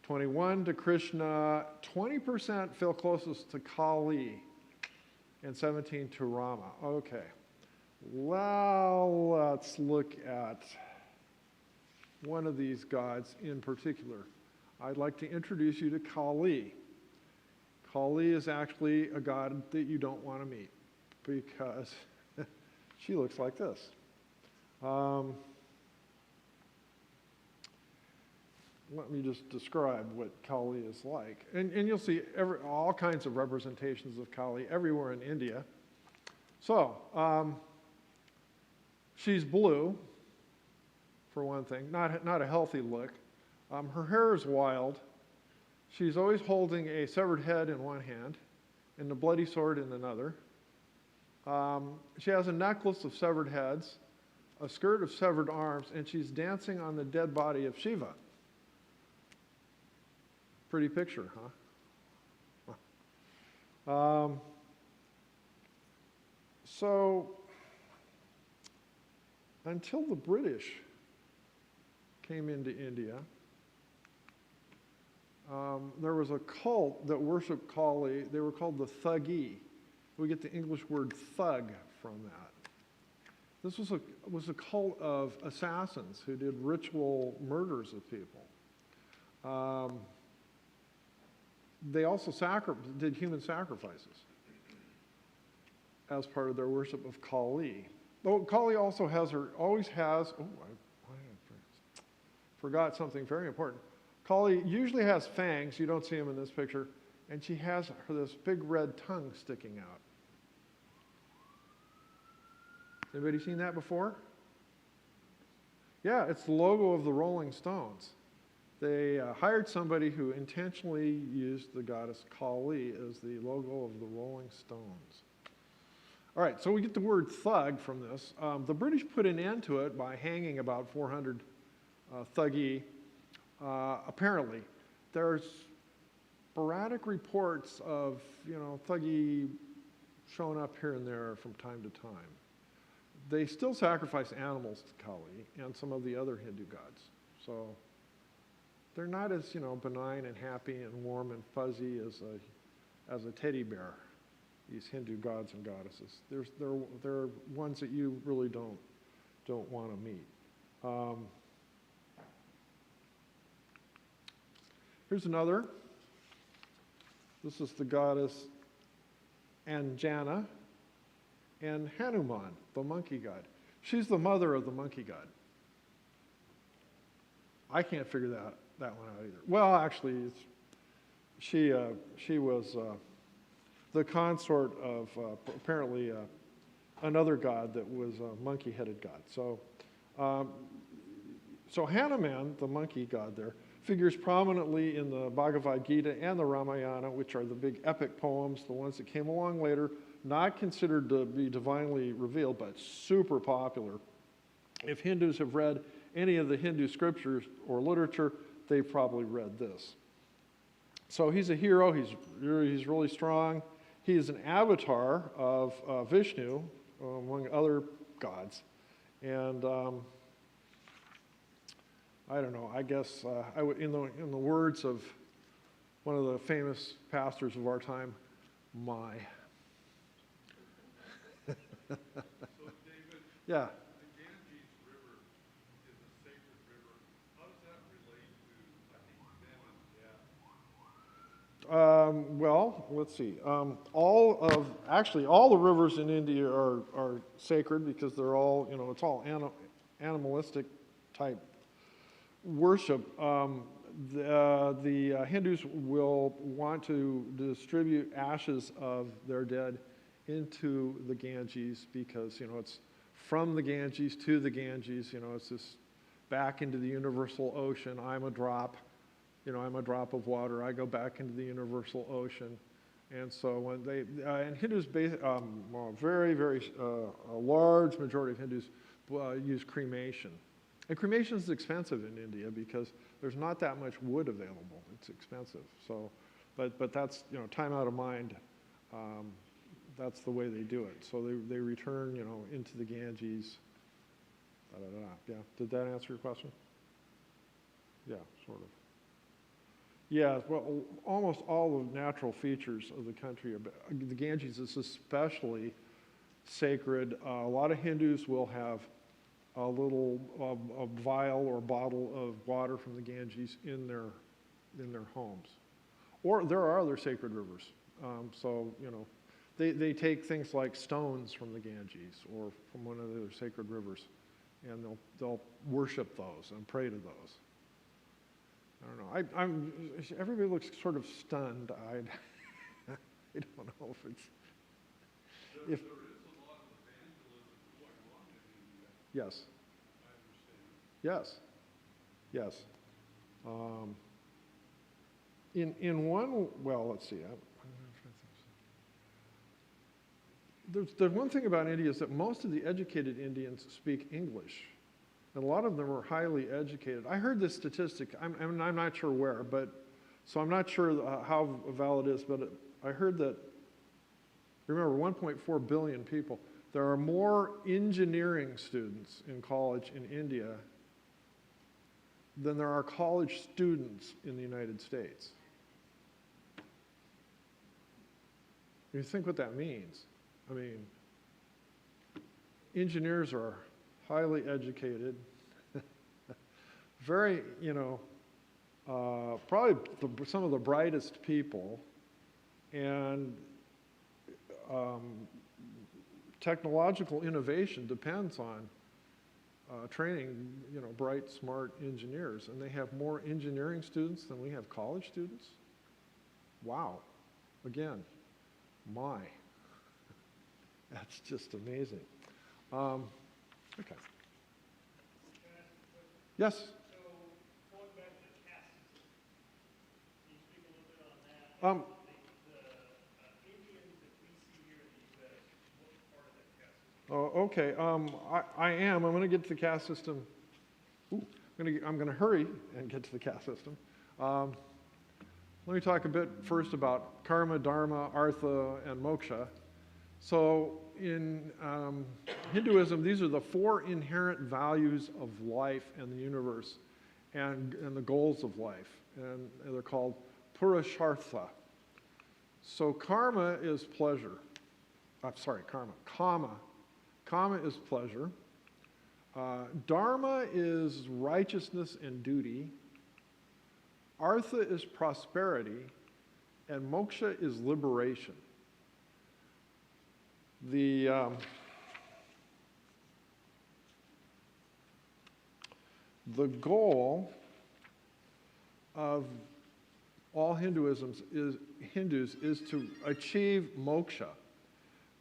21% to Krishna, 20% feel closest to Kali, and 17% to Rama. Okay. Well, let's look at one of these gods in particular. I'd like to introduce you to Kali. Kali is actually a god that you don't want to meet because she looks like this. Let me just describe what Kali is like. And you'll see all kinds of representations of Kali everywhere in India. So, she's blue, for one thing, not a healthy look. Her hair is wild. She's always holding a severed head in one hand and a bloody sword in another. She has a necklace of severed heads, a skirt of severed arms, and she's dancing on the dead body of Shiva. Pretty picture, huh? So, until the British came into India, there was a cult that worshipped Kali. They were called the Thuggee. It We get the English word thug from that. This was a cult of assassins who did ritual murders of people. They also did human sacrifices as part of their worship of Kali. Though Kali also always has, I forgot something very important. Kali usually has fangs, you don't see them in this picture, and she has this big red tongue sticking out. Anybody seen that before? Yeah, it's the logo of the Rolling Stones. They hired somebody who intentionally used the goddess Kali as the logo of the Rolling Stones. All right, so we get the word thug from this. The British put an end to it by hanging about 400 thuggee. Apparently, there's sporadic reports of thuggee showing up here and there from time to time. They still sacrifice animals to Kali and some of the other Hindu gods. So they're not as benign and happy and warm and fuzzy as a teddy bear. These Hindu gods and goddesses. There are ones that you really don't want to meet. Here's another. This is the goddess Anjana and Hanuman, the monkey god. She's the mother of the monkey god. I can't figure that one out either. Well, actually, she was the consort of apparently another god that was a monkey-headed god. So Hanuman, the monkey god there, figures prominently in the Bhagavad Gita and the Ramayana, which are the big epic poems, the ones that came along later, not considered to be divinely revealed, but super popular. If Hindus have read any of the Hindu scriptures or literature, they've probably read this. So he's a hero, he's really strong. He is an avatar of Vishnu, among other gods. And I don't know, I guess in the words of one of the famous pastors of our time, my. So David, Yeah. the Ganges River is a sacred river. How does that relate to, I think, them and death? Well, let's see. All the rivers in India are sacred because they're all, it's all animalistic type worship. The Hindus will want to distribute ashes of their dead into the Ganges because, it's from the Ganges to the Ganges, it's this back into the universal ocean. I'm a drop of water. I go back into the universal ocean. And so when and Hindus, a large majority of Hindus use cremation. And cremation is expensive in India because there's not that much wood available. It's expensive. So, but that's, time out of mind. That's the way they do it. So they return, into the Ganges. Yeah. Did that answer your question? Yeah, sort of. Yeah, well, almost all the natural features of the country, the Ganges is especially sacred. A lot of Hindus will have a little a vial or bottle of water from the Ganges in their homes. Or there are other sacred rivers. They take things like stones from the Ganges or from one of the other sacred rivers, and they'll worship those and pray to those. I don't know. Everybody looks sort of stunned-eyed. I don't know if it's... There is a lot of evangelism going on in India. Yes. I understand. Yes. In one, well, let's see. There's one thing about India is that most of the educated Indians speak English. And a lot of them are highly educated. I heard this statistic, I'm not sure where, so I'm not sure how valid it is, but I heard that, remember, 1.4 billion people. There are more engineering students in college in India than there are college students in the United States. You think what that means. I mean, engineers are highly educated, very, probably some of the brightest people, and technological innovation depends on training, bright, smart engineers, and they have more engineering students than we have college students. Wow. Again, my. That's just amazing. Okay. Yes? So, going back to the caste system, can you speak a little bit on that? The Indians that we see here in the U.S., what part of that caste system? Oh, okay. I am. I'm going to get to the caste system. Ooh, I'm going to hurry and get to the caste system. Let me talk a bit first about karma, dharma, artha, and moksha. So in Hinduism, these are the 4 inherent values of life and the universe and the goals of life. And they're called purushartha. So karma is pleasure. I'm sorry, karma. Kama. Kama is pleasure. Dharma is righteousness and duty. Artha is prosperity. And moksha is liberation. The goal of all Hindus is to achieve moksha,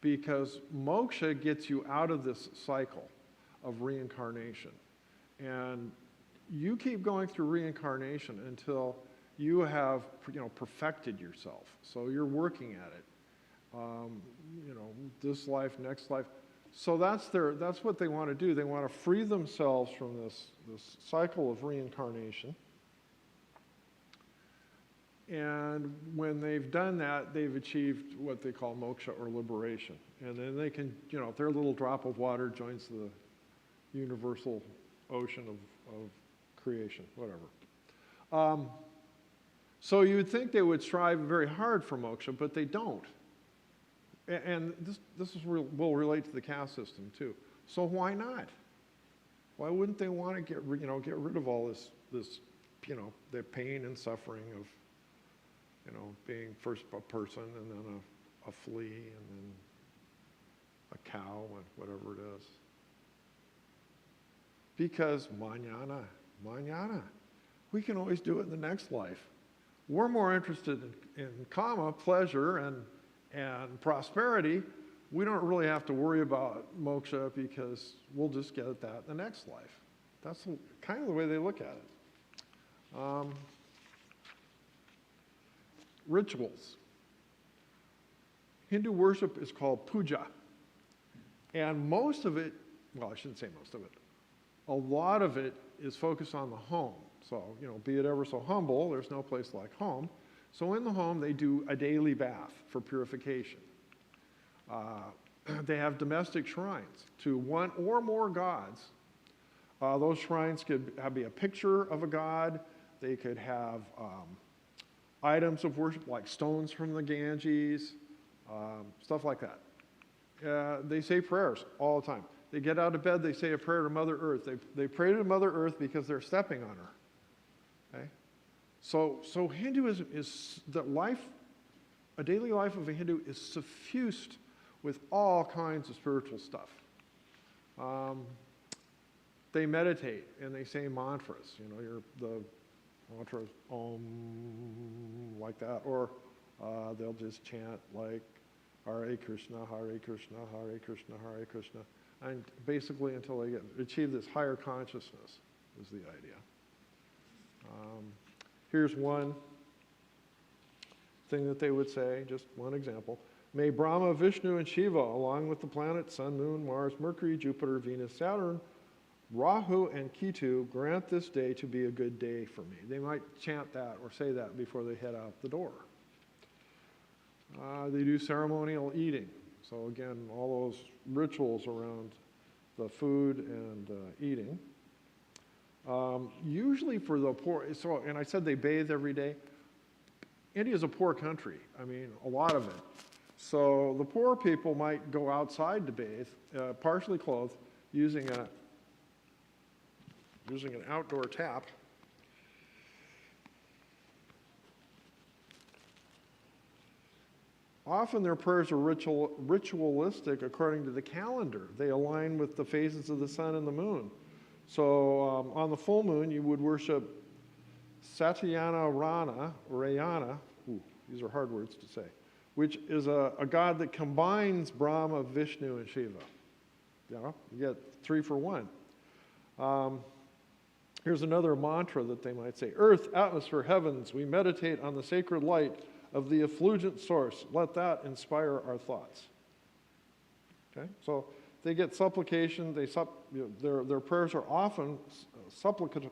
because moksha gets you out of this cycle of reincarnation. And you keep going through reincarnation until you have, perfected yourself. So you're working at it. This life, next life. So that's what they want to do. They want to free themselves from this cycle of reincarnation. And when they've done that, they've achieved what they call moksha, or liberation. And then they can, their little drop of water joins the universal ocean of creation, whatever. So you would think they would strive very hard for moksha, but they don't. And this will relate to the caste system too. So why not? Why wouldn't they want to get rid of all this the pain and suffering of being first a person and then a flea and then a cow and whatever it is? Because mañana, we can always do it in the next life. We're more interested in kama, pleasure, and prosperity. We don't really have to worry about moksha because we'll just get at that in the next life. That's kind of the way they look at it. Rituals. Hindu worship is called puja. And most of it, well, I shouldn't say most of it, a lot of it is focused on the home. So, be it ever so humble, there's no place like home. So in the home, they do a daily bath for purification. They have domestic shrines to one or more gods. Those shrines could be a picture of a god. They could have items of worship like stones from the Ganges, stuff like that. They say prayers all the time. They get out of bed, they say a prayer to Mother Earth. They pray to Mother Earth because they're stepping on her. Okay? So Hinduism is a daily life of a Hindu is suffused with all kinds of spiritual stuff. They meditate and they say mantras. The mantras like that, or they'll just chant like Hare Krishna, Hare Krishna, Hare Krishna, Hare Krishna, and basically until they achieve this higher consciousness is the idea. Here's one thing that they would say, just one example. May Brahma, Vishnu, and Shiva, along with the planets, Sun, Moon, Mars, Mercury, Jupiter, Venus, Saturn, Rahu, and Ketu, grant this day to be a good day for me. They might chant that or say that before they head out the door. They do ceremonial eating. So again, all those rituals around the food and eating. Usually for the poor, and I said they bathe every day. India's a poor country. I mean, a lot of it. So the poor people might go outside to bathe, partially clothed, using an outdoor tap. Often their prayers are ritualistic according to the calendar. They align with the phases of the sun and the moon. So on the full moon, you would worship Rayana, ooh, these are hard words to say, which is a god that combines Brahma, Vishnu, and Shiva. You know, you get 3 for 1. Here's another mantra that they might say. Earth, atmosphere, heavens, we meditate on the sacred light of the effulgent source. Let that inspire our thoughts. Okay, so they get supplication. Their prayers are often supplication.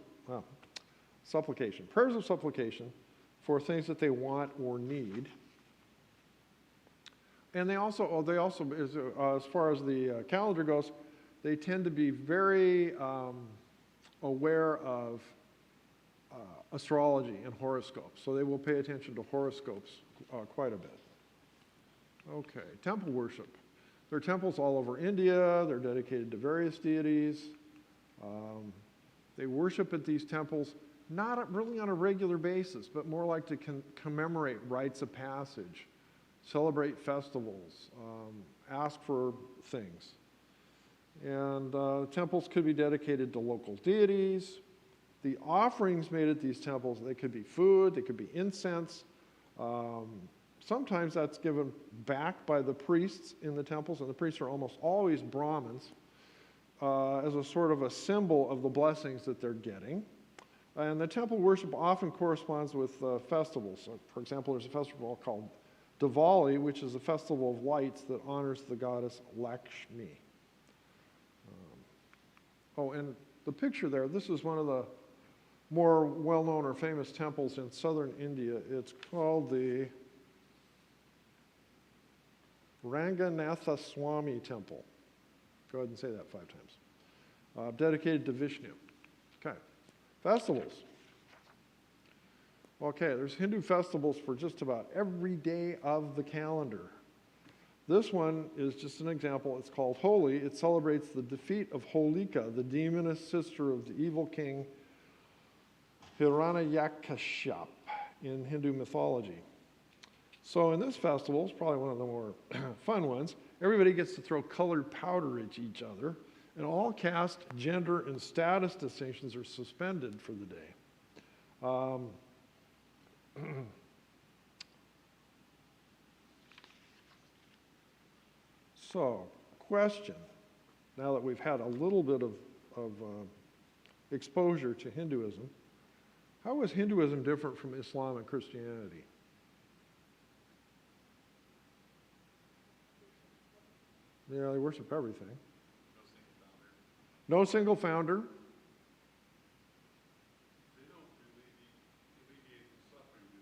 Prayers of supplication for things that they want or need. And they also, as far as the calendar goes, they tend to be very aware of astrology and horoscopes. So they will pay attention to horoscopes quite a bit. Okay, temple worship. There are temples all over India. They're dedicated to various deities. They worship at these temples, not really on a regular basis, but more like to commemorate rites of passage, celebrate festivals, ask for things. And temples could be dedicated to local deities. The offerings made at these temples, they could be food, they could be incense. Sometimes that's given back by the priests in the temples, and the priests are almost always Brahmins, as a sort of a symbol of the blessings that they're getting. And the temple worship often corresponds with festivals. So, for example, there's a festival called Diwali, which is a festival of lights that honors the goddess Lakshmi. Oh, and the picture there, this is one of the more well-known or famous temples in southern India. It's called the Ranganatha Swami Temple. Go ahead and say that 5 times. Dedicated to Vishnu. Okay, festivals. Okay, there's Hindu festivals for just about every day of the calendar. This one is just an example. It's called Holi. It celebrates the defeat of Holika, the demoness sister of the evil king Hiranyakashipu in Hindu mythology. So in this festival, it's probably one of the more fun ones, everybody gets to throw colored powder at each other, and all caste, gender, and status distinctions are suspended for the day. So, question, now that we've had a little bit of exposure to Hinduism, how is Hinduism different from Islam and Christianity? Yeah, they worship everything. No single founder. They don't alleviate the suffering, do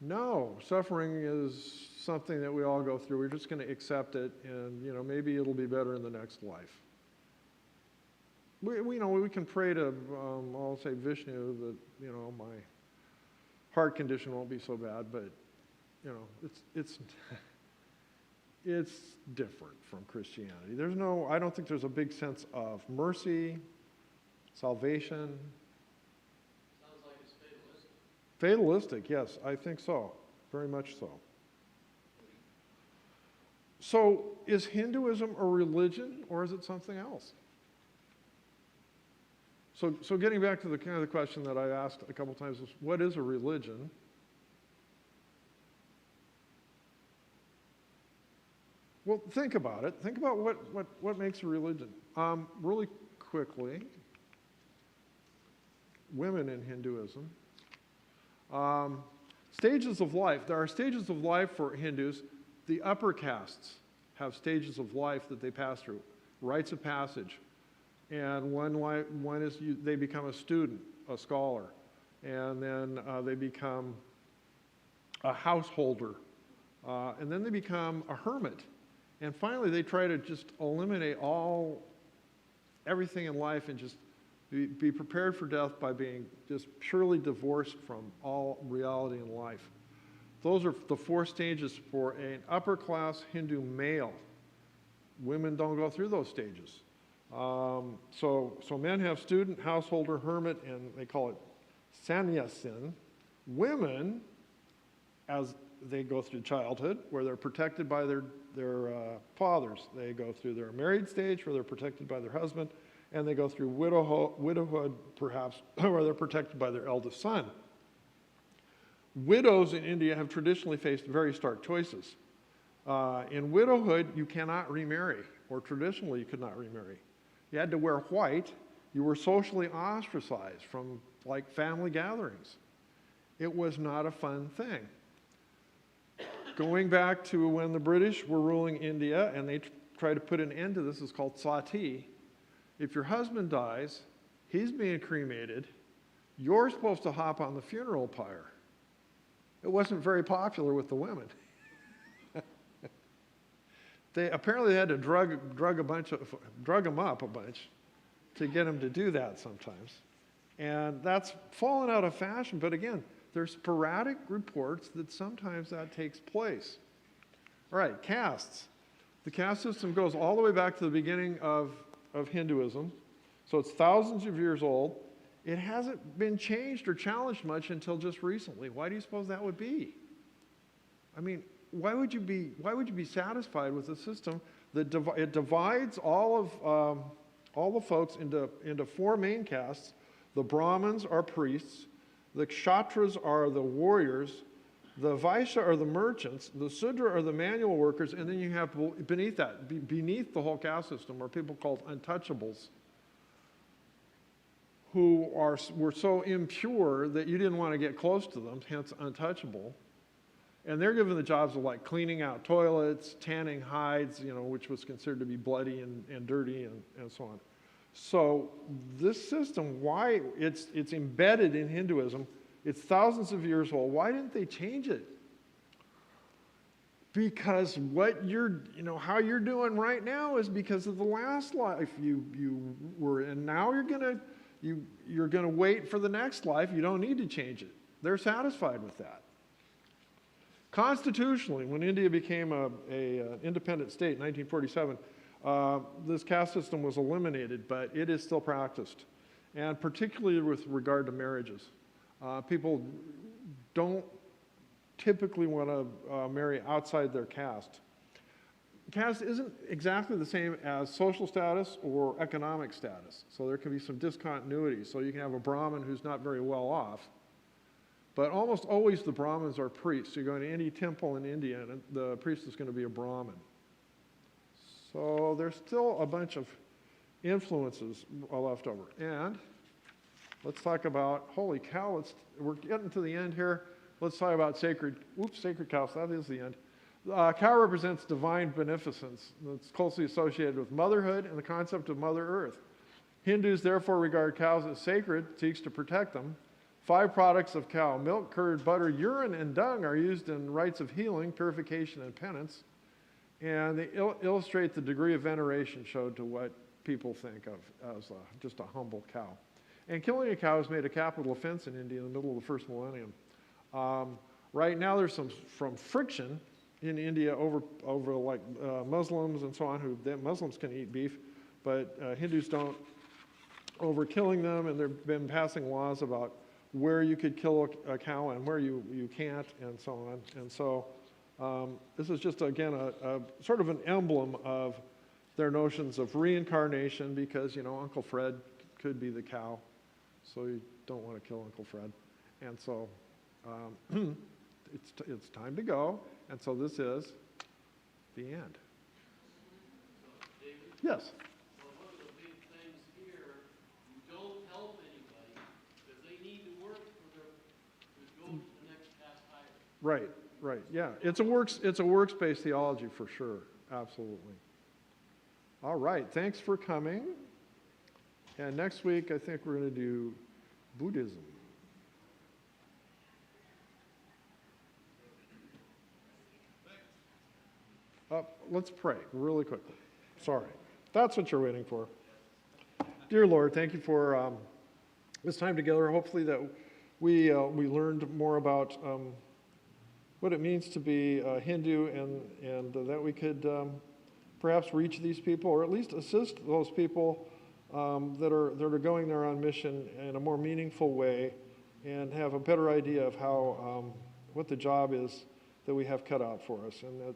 they? No, suffering is something that we all go through. We're just going to accept it, and maybe it'll be better in the next life. We can pray to, I'll say Vishnu, that my heart condition won't be so bad, but it's different from Christianity. I don't think there's a big sense of mercy, salvation. Sounds like it's fatalistic. Fatalistic, yes, I think so, very much so. So, is Hinduism a religion, or is it something else? So getting back to the kind of the question that I asked a couple times is, what is a religion? Well, think about it. Think about what makes a religion. Really quickly, women in Hinduism. Stages of life. There are stages of life for Hindus. The upper castes have stages of life that they pass through, rites of passage. And one is they become a student, a scholar, and then they become a householder, and then they become a hermit. And finally, they try to just eliminate everything in life and just be prepared for death by being just purely divorced from all reality in life. Those are the 4 stages for an upper-class Hindu male. Women don't go through those stages. So men have student, householder, hermit, and they call it sannyasin. Women, as they go through childhood, where they're protected by their fathers. They go through their married stage, where they're protected by their husband, and they go through widowhood, perhaps, where they're protected by their eldest son. Widows in India have traditionally faced very stark choices. In widowhood, you cannot remarry, or traditionally you could not remarry. You had to wear white. You were socially ostracized from like family gatherings. It was not a fun thing. Going back to when the British were ruling India and they tried to put an end to this, it's called sati. If your husband dies, he's being cremated, you're supposed to hop on the funeral pyre. It wasn't very popular with the women. They apparently had to drug them up a bunch to get them to do that sometimes. And that's fallen out of fashion, but again, there's sporadic reports that sometimes that takes place. All right, castes. The caste system goes all the way back to the beginning of Hinduism, so it's thousands of years old. It hasn't been changed or challenged much until just recently. Why do you suppose that would be? I mean, why would you be satisfied with a system that it divides all the folks into 4 main castes? The Brahmins are priests, the Kshatras are the warriors, the Vaishya are the merchants, the Sudra are the manual workers, and then you have beneath that, beneath the whole caste system, are people called untouchables, who were so impure that you didn't want to get close to them, hence untouchable. And they're given the jobs of like cleaning out toilets, tanning hides, which was considered to be bloody and dirty and so on. So this system, why it's embedded in Hinduism, it's thousands of years old. Why didn't they change it? Because what how you're doing right now is because of the last life you were in. Now you're gonna wait for the next life. You don't need to change it. They're satisfied with that. Constitutionally, when India became an independent state in 1947, this caste system was eliminated, but it is still practiced, and particularly with regard to marriages. People don't typically want to marry outside their caste. Caste isn't exactly the same as social status or economic status, so there can be some discontinuity. So you can have a Brahmin who's not very well off, but almost always the Brahmins are priests. You go into any temple in India and the priest is going to be a Brahmin. So there's still a bunch of influences left over. And let's talk about, holy cow, we're getting to the end here. Let's talk about sacred cows. That is the end. Cow represents divine beneficence. It's closely associated with motherhood and the concept of Mother Earth. Hindus therefore regard cows as sacred, seeks to protect them. 5 products of cow: milk, curd, butter, urine, and dung are used in rites of healing, purification, and penance. And they illustrate the degree of veneration showed to what people think of as just a humble cow. And killing a cow is made a capital offense in India in the middle of the first millennium. Right now there's some friction in India over like Muslims and so on, Muslims can eat beef, but Hindus don't, over killing them, and they've been passing laws about where you could kill a cow and where you can't, and so on. And so this is just, again, a sort of an emblem of their notions of reincarnation, because, Uncle Fred could be the cow, so you don't want to kill Uncle Fred. And so it's time to go, and so this is the end. David? Yes? Well, one of the big things here, you don't help anybody because they need to work to go to the next path higher. Right, yeah. It's a works-based theology for sure, absolutely. All right, thanks for coming. And next week, I think we're going to do Buddhism. Let's pray really quickly. Sorry. That's what you're waiting for. Dear Lord, thank you for this time together. Hopefully that we learned more about what it means to be a Hindu, and that we could perhaps reach these people, or at least assist those people that are going there on mission in a more meaningful way, and have a better idea of how what the job is that we have cut out for us, and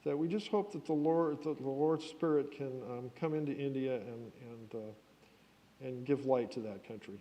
that we just hope that the Lord's Spirit can come into India and give light to that country.